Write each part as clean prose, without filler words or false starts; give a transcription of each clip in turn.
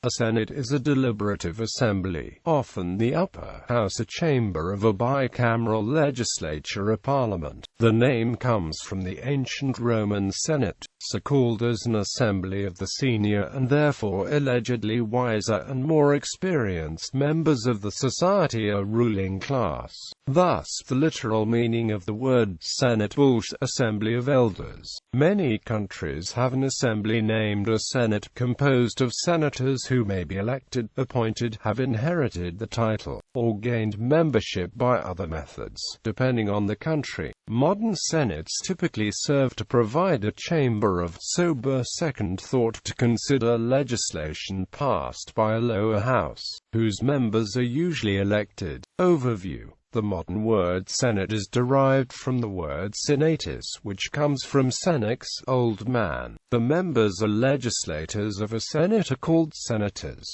A Senate is a deliberative assembly, often the upper house, a chamber of a bicameral legislature, a parliament. The name comes from the ancient Roman Senate, so called as an assembly of the senior and therefore allegedly wiser and more experienced members of the society or ruling class. Thus, the literal meaning of the word Senate is assembly of elders. Many countries have an assembly named a Senate, composed of senators who may be elected, appointed, have inherited the title, or gained membership by other methods, depending on the country. Modern senates typically serve to provide a chamber of sober second thought to consider legislation passed by a lower house, whose members are usually elected. Overview. The modern word Senate is derived from the word senatus, which comes from senex, old man. The members or legislators of a senate are called senators.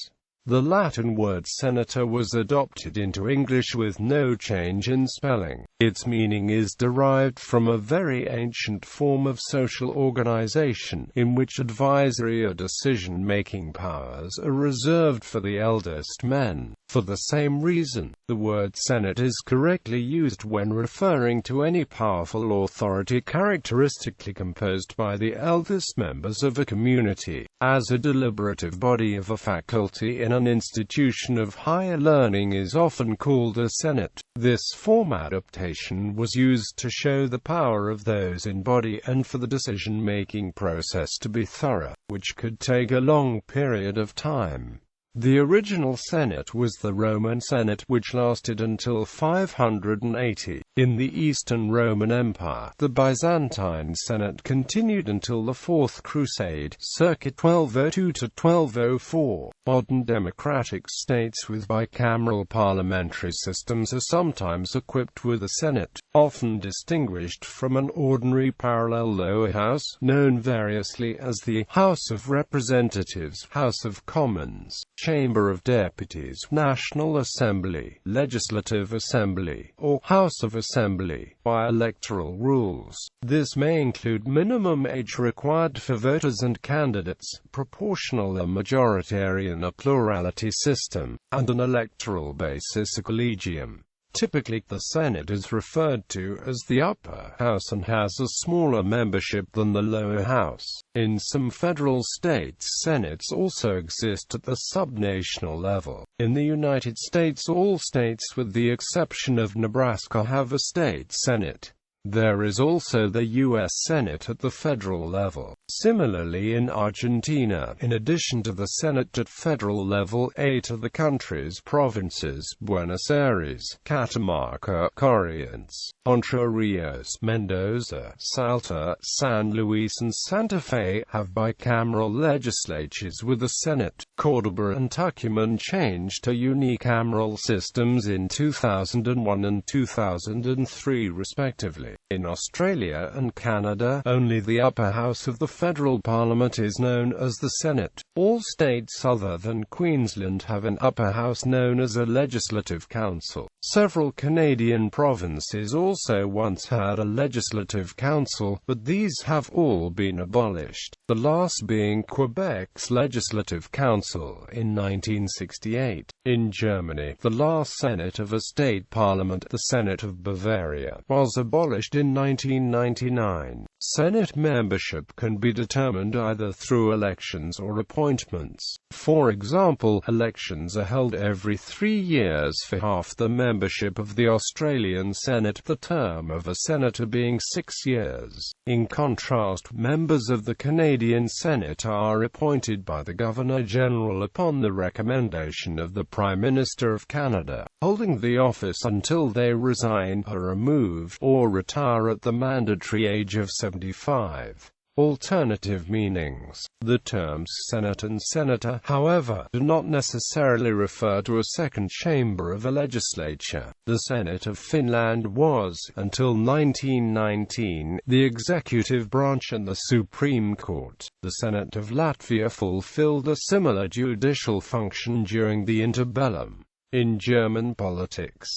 The Latin word senator was adopted into English with no change in spelling. Its meaning is derived from a very ancient form of social organization, in which advisory or decision-making powers are reserved for the eldest men. For the same reason, the word Senate is correctly used when referring to any powerful authority characteristically composed by the eldest members of a community. As a deliberative body of a faculty in an institution of higher learning is often called a senate. This form adaptation was used to show the power of those in body and for the decision-making process to be thorough, which could take a long period of time. The original Senate was the Roman Senate, which lasted until 580. In the Eastern Roman Empire, the Byzantine Senate continued until the Fourth Crusade, circa 1202 to 1204. Modern democratic states with bicameral parliamentary systems are sometimes equipped with a Senate, often distinguished from an ordinary parallel lower house, known variously as the House of Representatives, House of Commons, Chamber of Deputies, National Assembly, Legislative Assembly, or House of Assembly, by electoral rules. This may include minimum age required for voters and candidates, proportional or majoritarian a plurality system, and an electoral basis a collegium. Typically, the Senate is referred to as the upper house and has a smaller membership than the lower house. In some federal states, senates also exist at the subnational level. In the United States, all states with the exception of Nebraska have a state senate. There is also the U.S. Senate at the federal level. Similarly in Argentina, in addition to the Senate at federal level, 8 of the country's provinces, Buenos Aires, Catamarca, Corrientes, Entre Rios, Mendoza, Salta, San Luis and Santa Fe, have bicameral legislatures with a Senate. Córdoba and Tucumán changed to unicameral systems in 2001 and 2003 respectively. In Australia and Canada, only the upper house of the federal parliament is known as the Senate. All states other than Queensland have an upper house known as a legislative council. Several Canadian provinces also once had a legislative council, but these have all been abolished, the last being Quebec's legislative council in 1968. In Germany, the last Senate of a state parliament, the Senate of Bavaria, was abolished in 1999. Senate membership can be determined either through elections or appointments. For example, elections are held every 3 years for half the membership of the Australian Senate, the term of a senator being 6 years. In contrast, members of the Canadian Senate are appointed by the Governor-General upon the recommendation of the Prime Minister of Canada, holding the office until they resign, are removed, or retire at the mandatory age of 75. Alternative meanings. The terms Senate and Senator, however, do not necessarily refer to a second chamber of a legislature. The Senate of Finland was, until 1919, the executive branch and the Supreme Court. The Senate of Latvia fulfilled a similar judicial function during the interbellum. In German politics.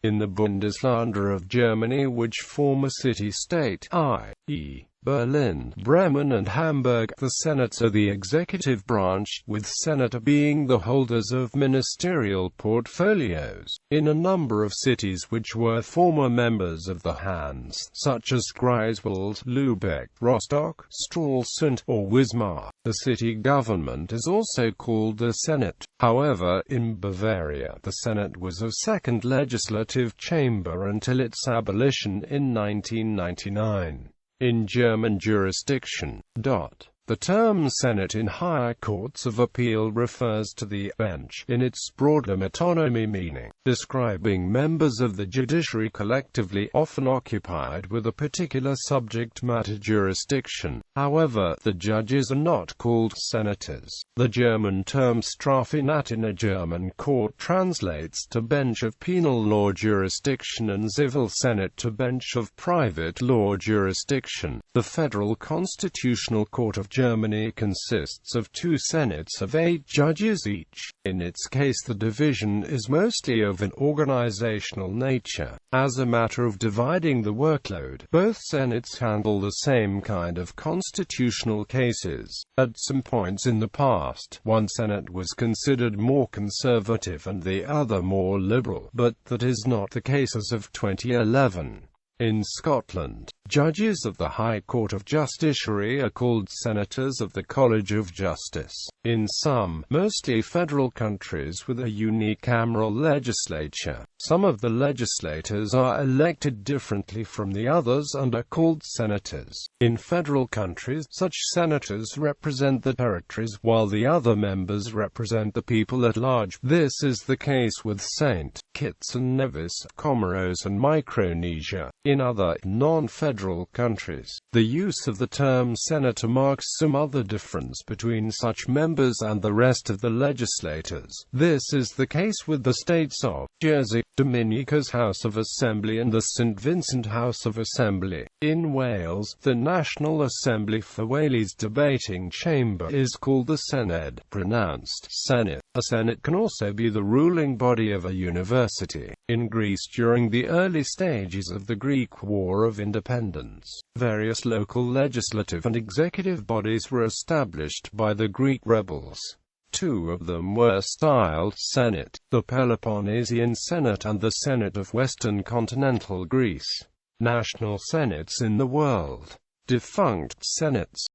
In the Bundesländer of Germany which form a city-state, i.e., Berlin, Bremen and Hamburg. The Senates are the executive branch, with senator being the holders of ministerial portfolios. In a number of cities which were former members of the Hanse, such as Greifswald, Lübeck, Rostock, Stralsund, or Wismar, the city government is also called the Senate. However, in Bavaria, the Senate was a second legislative chamber until its abolition in 1999. In German jurisdiction, the term Senate in higher courts of appeal refers to the bench, in its broader metonymy meaning, describing members of the judiciary collectively, often occupied with a particular subject matter jurisdiction. However, the judges are not called senators. The German term Strafsenat in a German court translates to bench of penal law jurisdiction and Zivilsenat to bench of private law jurisdiction. The Federal Constitutional Court of Germany consists of 2 senates of 8 judges each. In its case, the division is mostly of an organizational nature. As a matter of dividing the workload, both senates handle the same kind of constitutional cases. At some points in the past, one senate was considered more conservative and the other more liberal, but that is not the case as of 2011. In Scotland, judges of the High Court of Justiciary are called senators of the College of Justice. In some, mostly federal countries with a unicameral legislature, some of the legislators are elected differently from the others and are called senators. In federal countries, such senators represent the territories, while the other members represent the people at large. This is the case with St. Kitts and Nevis, Comoros and Micronesia. In other, non-federal countries, the use of the term senator marks some other difference between such members and the rest of the legislators. This is the case with the states of Jersey, Dominica's House of Assembly and the St. Vincent House of Assembly. In Wales, the National Assembly for Wales debating chamber is called the Senedd, pronounced Senate. A senate can also be the ruling body of a university. In Greece, during the early stages of the Greek War of Independence, various local legislative and executive bodies were established by the Greek rebels. 2 of them were styled Senate, the Peloponnesian Senate and the Senate of Western Continental Greece. National senates in the world. Defunct senates.